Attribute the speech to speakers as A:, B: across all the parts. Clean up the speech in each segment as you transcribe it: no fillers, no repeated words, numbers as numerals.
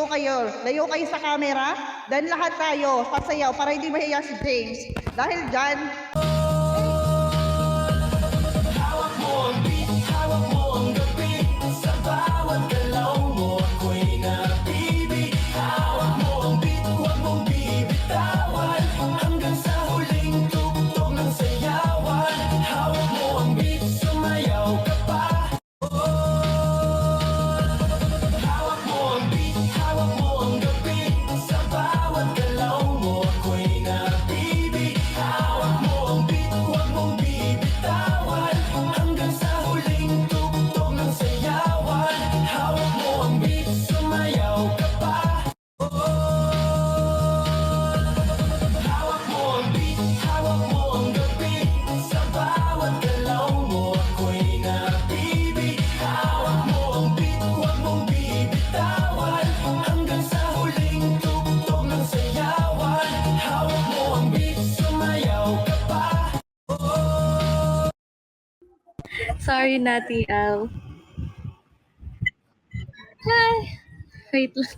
A: Layo kayo sa camera. Then lahat tayo sasayaw para hindi mahiya si James. Dahil dyan,
B: Sorry, Nati Al. Hi! Wait lang.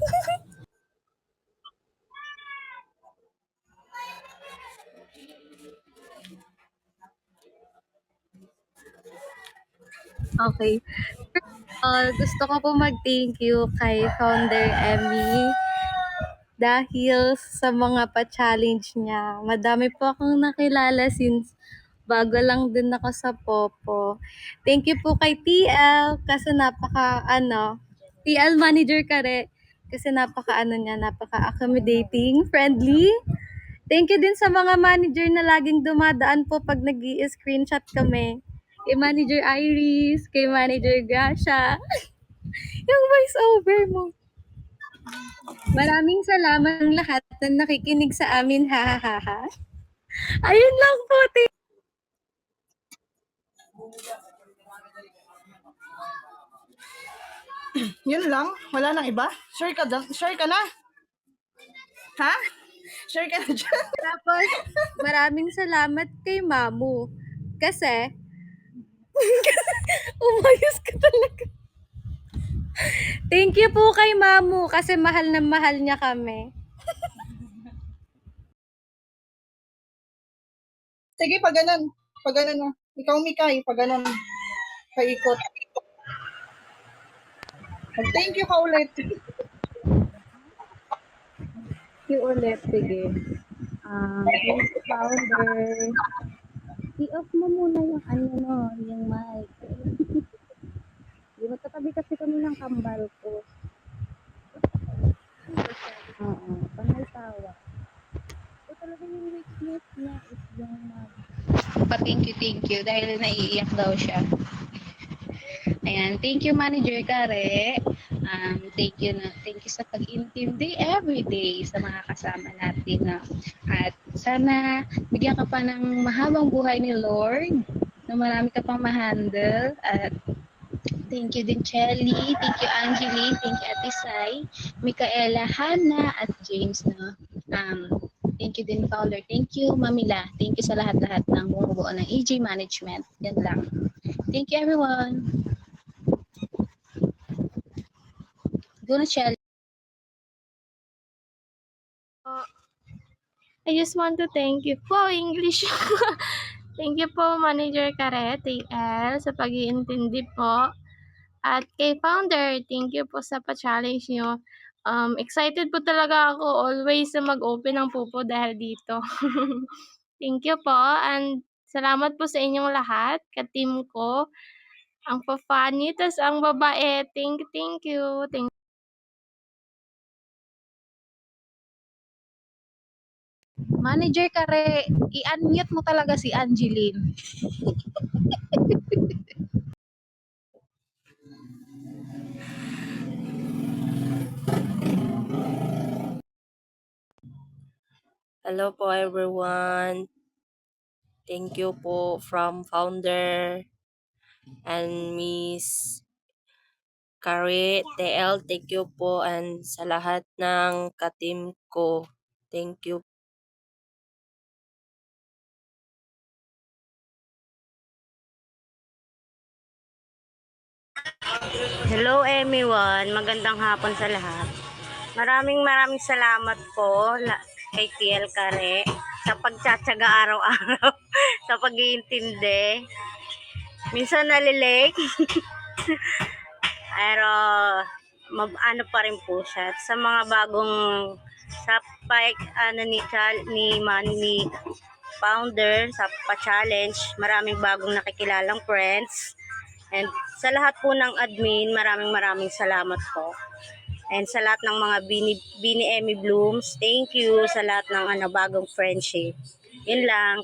B: Okay. Gusto ko po mag-thank you kay Founder Emmy dahil sa mga pa-challenge niya. Madami po akong nakilala since bago lang din ako sa Popo. Thank you po kay TL kasi TL manager ka rin. Kasi napaka-accommodating, friendly. Thank you din sa mga manager na laging dumadaan po pag nag-i-screenshot kami. Kay Manager Iris, kay Manager Gracia. Yung voice over mo. Maraming salamat ng lahat na nakikinig sa amin, ha ha ha. Ayun lang po,
A: yun lang. Wala nang iba. Sure ka na? Ha? Sure ka na dyan?
B: Tapos, maraming salamat kay Mamu. Kasi, umayos ka talaga. Thank you po kay Mamu kasi mahal na mahal niya kami.
A: Sige, pag ganun. Pag ganun na. Ikaw, Mikay, pag ganun. Paikot. Thank you ka ulit.
B: Thank you ulit, sige. Thank you, Founder. I-off mo muna yung mic. Di magkatabi kasi kami ng kambal ko. Oo, panay tawa. So talaga yung weakness niya is yung
C: Thank you dahil naiiyak daw siya. Ayan, thank you Manager Kare. Thank you sa pag-intindi everyday sa mga kasama natin. No? At sana bigyan ka pa ng mahabang buhay ni Lord na marami ka pang ma-handle. At thank you din Chelly, thank you Angeli, thank you Ate Sai, Micaela, Hannah at James. No? Thank you din Fowler, thank you Mamila, thank you sa lahat-lahat ng bumubuo ng AJ Management. Yan lang. Thank you everyone. Go na Chelly.
D: I just want to thank you po, English. Thank you po, Manager Kare, TL, sa pag-iintindi po. At kay Founder, thank you po sa pa-challenge nyo. Excited po talaga ako always na mag-open ng pupo dahil dito. Thank you po, and salamat po sa inyong lahat, ka-team ko. Ang pa-funny, tas ang babae. Thank you.
C: Manager Kare, i-unmute mo talaga si Angeline.
E: Hello po everyone. Thank you po from Founder and Miss Kare TL. Thank you po and sa lahat ng ka-team ko. Thank you.
F: Hello everyone, magandang hapon sa lahat. Maraming salamat po kay TL Kare sa pagtsatsaga araw-araw sa pag-iintindi. Minsan nalilate, pero ano pa rin po siya. Sa mga bagong sa ni founder sa pa-challenge, maraming bagong nakikilalang friends. And sa lahat po ng admin, maraming salamat po. And sa lahat ng mga Bini Emmy Blooms, thank you sa lahat ng bagong friendship. Yun lang.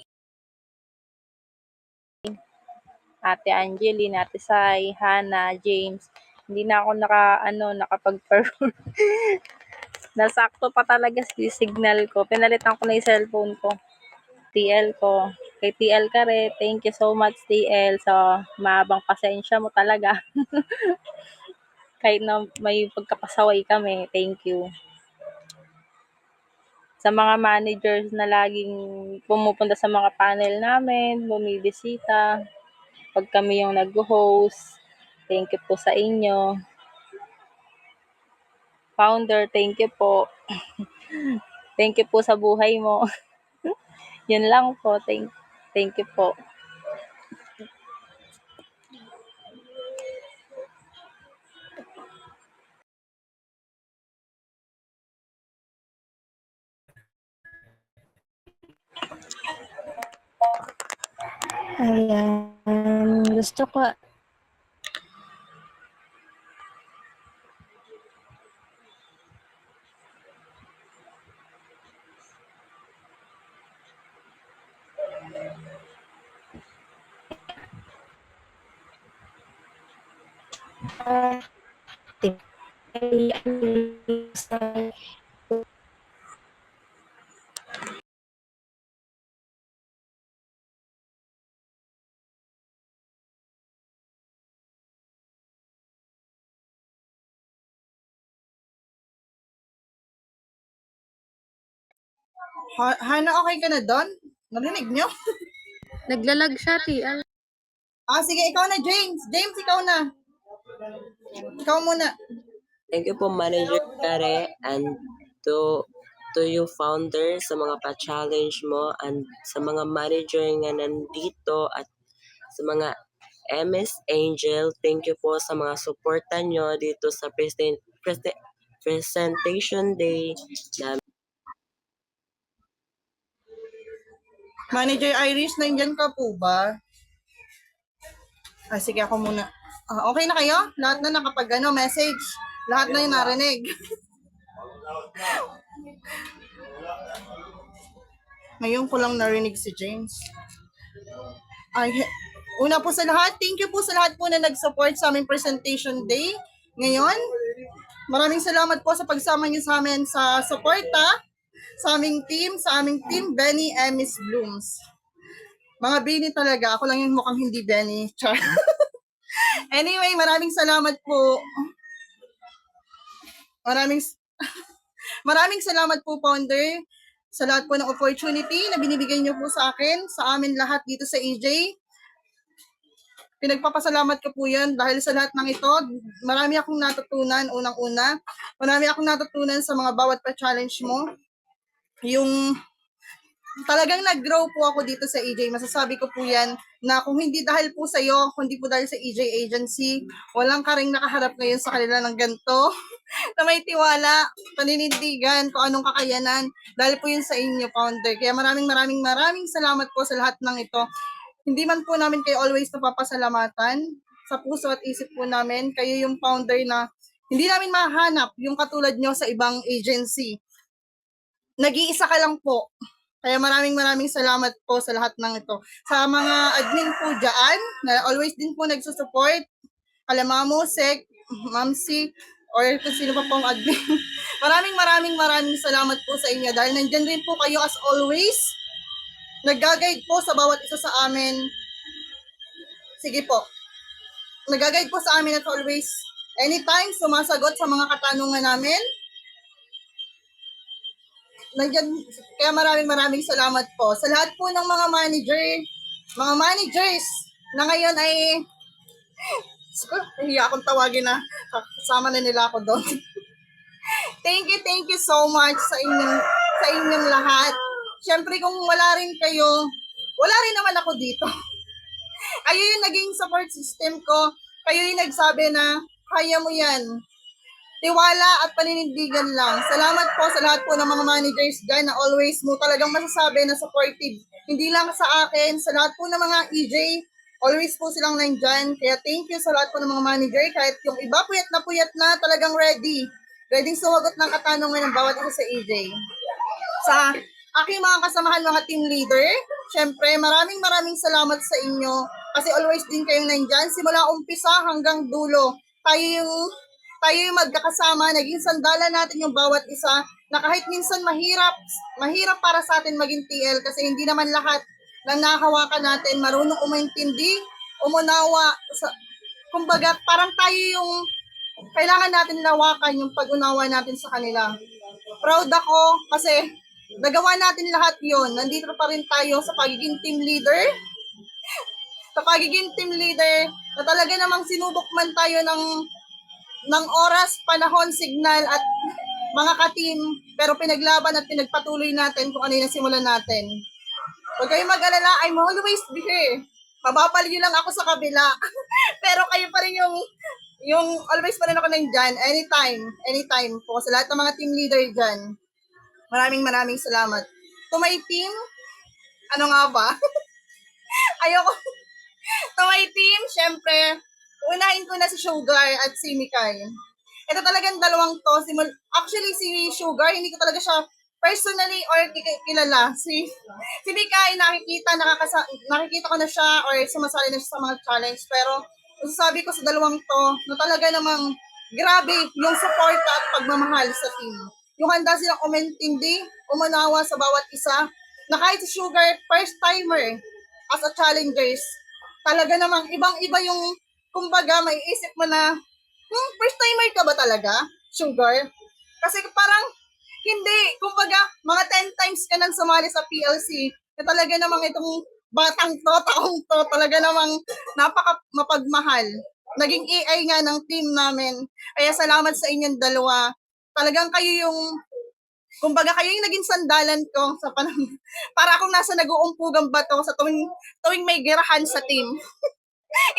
G: Ate Angeline, Ate Sai, Hannah, James. Hindi na ako nakapag-perform. Nasakto pa talaga si signal ko. Pinalitan ko na yung cellphone ko. TL ko. Kay TL Kare, thank you so much TL sa mahabang pasensya mo talaga. Kahit na may pagkapasaway kami, thank you. Sa mga managers na laging pumupunta sa mga panel namin, bumibisita, pag kami yung nag-host, thank you po sa inyo. Founder, thank you po. Thank you po sa buhay mo. Yun lang po, thank you po.
B: Ayan, gusto ko
A: Hana, okay ka na doon? Narinig nyo?
B: naglalag siya, TL.
A: Sige, ikaw na, James. James, ikaw na. Ikaw muna.
E: Thank you po, Manager Kare, and to you, founder, sa mga pa-challenge mo, and sa mga manager nga nandito, at sa mga MS Angel, thank you po sa mga suporta nyo dito sa presentation day namin.
A: Manager Iris, nandiyan ka po ba? Sige, ako muna. Okay na kayo? Lahat na message. Lahat na yung narinig. Ngayon ko lang narinig si James. Una po sa lahat, thank you po sa lahat po na nag-support sa aming presentation day. Ngayon, maraming salamat po sa pagsama niyo sa amin sa suporta sa aming team Benny Emmys Blooms. Mga Benny talaga, ako lang yung mukhang hindi Benny. Anyway, maraming salamat po. Maraming salamat po, Founder, sa lahat po ng opportunity na binibigay niyo po sa akin, sa amin lahat dito sa EJ. Pinagpapasalamat ko po yan dahil sa lahat ng ito, marami akong natutunan, unang-una. Marami akong natutunan sa mga bawat pa-challenge mo. Yung talagang nag-grow po ako dito sa EJ. Masasabi ko po yan na kung hindi dahil po sa iyo, kundi po dahil sa EJ Agency, walang ka rin nakaharap ngayon sa kanila ng ganito. Na may tiwala, paninindigan, kung anong kakayanan. Dahil po yun sa inyo, Founder. Kaya maraming salamat po sa lahat ng ito. Hindi man po namin kayo always napapasalamatan. Sa puso at isip po namin, kayo yung founder na hindi namin mahanap yung katulad nyo sa ibang agency. Nag-iisa ka lang po. Kaya maraming salamat po sa lahat ng ito. Sa mga admin po dyan, na always din po nagsusupport, Alamamo, Sek, Mamsi, or kung sino pa pong admin. maraming salamat po sa inyo dahil nandyan rin po kayo as always. Nag-guide po sa bawat isa sa amin. Sige po. Nag-guide po sa amin at always. Anytime, sumasagot sa mga katanungan namin. Nandiyan, kaya maraming salamat po. Sa lahat po ng mga managers na ngayon ay nahiya akong tawagin na kasama na nila ako doon. thank you so much sa inyong lahat. Siyempre kung wala rin kayo, wala rin naman ako dito. Kayo yung naging support system ko. Kayo yung nagsabi na kaya mo yan. Tiwala at paninindigan lang. Salamat po sa lahat po ng mga managers dyan na always mo talagang masasabi na supportive. Hindi lang sa akin, sa lahat po ng mga EJ, always po silang nandyan. Kaya thank you sa lahat po ng mga manager. Kahit yung iba puyat na talagang ready. Ready sumagot ng katanungan ng bawat isa sa EJ. Sa aking mga kasamahan, mga team leader, syempre maraming salamat sa inyo. Kasi always din kayong nandyan. Simula umpisa hanggang dulo. Tayo yung magkakasama, naging sandalan natin yung bawat isa na kahit minsan mahirap para sa atin maging TL kasi hindi naman lahat ng nakahawakan natin marunong umintindi, umunawa. Kumbaga, parang tayo yung kailangan natin lawakan yung pag-unawa natin sa kanila. Proud ako kasi nagawa natin lahat yon. Nandito pa rin tayo sa pagiging team leader. Sa pagiging team leader na talaga namang sinubok man tayo ng oras, panahon, signal at mga ka-team, pero pinaglaban at pinagpatuloy natin kung ano yung nasimulan natin. Huwag kayong mag-alala, I'm always here. Mabapalyo lang ako sa kabila. Pero kayo pa rin yung always pa rin ako nandyan. Anytime po. Sa lahat ng mga team leader dyan. Maraming salamat. To my team, ano nga ba? Ayoko. To my team, syempre, unahin ko na si Sugar at si Mikay. Ito talagang dalawang to. Actually, si Sugar, hindi ko talaga siya personally or kilala. Si Mikay, nakikita ko na siya or sumasali na siya sa mga challenge. Pero, sabi ko sa dalawang to, na talaga namang grabe yung support at pagmamahal sa team. Yung handa silang umintindi, umunawa sa bawat isa, na kahit si Sugar, first timer as a challengers, talaga namang ibang-iba yung, kumbaga, may isip mo na, first timer ka ba talaga, Sugar? Kasi parang, hindi, kumbaga, mga 10 times ka nang sumali sa PLC, na talaga namang itong batang to, taong to, talaga namang napaka mapagmahal. Naging AI nga ng team namin. Kaya salamat sa inyong dalawa. Talagang kayo yung, kumbaga kayo yung naging sandalan ko sa panahon. Para akong nasa nag-uumpugang bato sa tuwing may girahan sa team.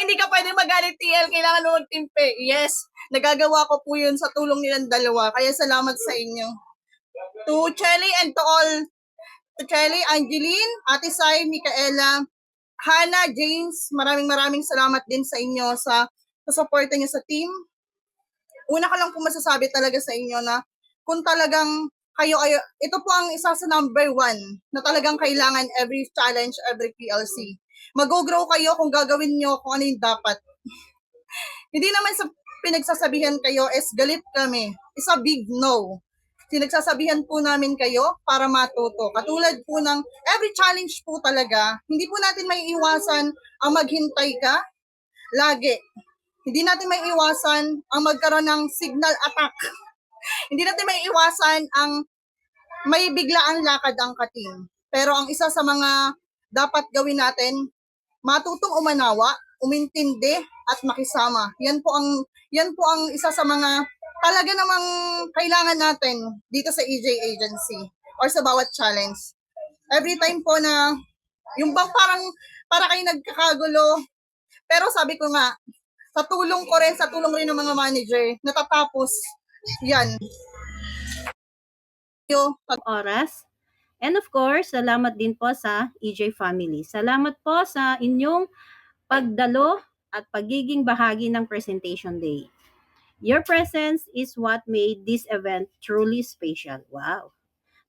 A: Hindi ka pwede magalit TL, kailangan mo magtimpe. Yes, nagagawa ko po yun sa tulong nilang dalawa. Kaya salamat sa inyo. To Chelly and to all, to Chelly, Angeline, Ate Sai, Micaela, Hannah, James, maraming salamat din sa inyo sa suporta niyo sa team. Una ko lang po masasabi talaga sa inyo na kung talagang ito po ang isa sa number 1 na talagang kailangan every challenge, every PLC. Mag-grow kayo kung gagawin nyo kung ano yung dapat. Hindi naman sa pinagsasabihan kayo is galit kami. It's a big no. Sinagsasabihan po namin kayo para matuto. Katulad po ng every challenge po talaga, hindi po natin may iwasan ang maghintay ka lagi. Hindi natin may iwasan ang magkaroon ng signal attack. Hindi natin may iwasan ang may biglaang lakad ang ka-team. Pero ang isa sa mga dapat gawin natin, matutong umanawa, umintindi at makisama. Yan po ang isa sa mga talaga namang kailangan natin dito sa EJ Agency or sa bawat challenge. Every time po na yung bang para kayo nagkakagulo, pero sabi ko nga, sa tulong rin ng mga manager, natatapos yan.
H: Oras. And of course, salamat din po sa EJ family. Salamat po sa inyong pagdalo at pagiging bahagi ng presentation day. Your presence is what made this event truly special. Wow.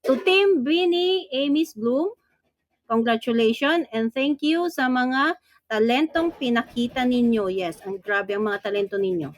H: To Team Winnie, Amy's Bloom, congratulations and thank you sa mga talentong pinakita ninyo. Yes, ang grabe ang mga talento ninyo.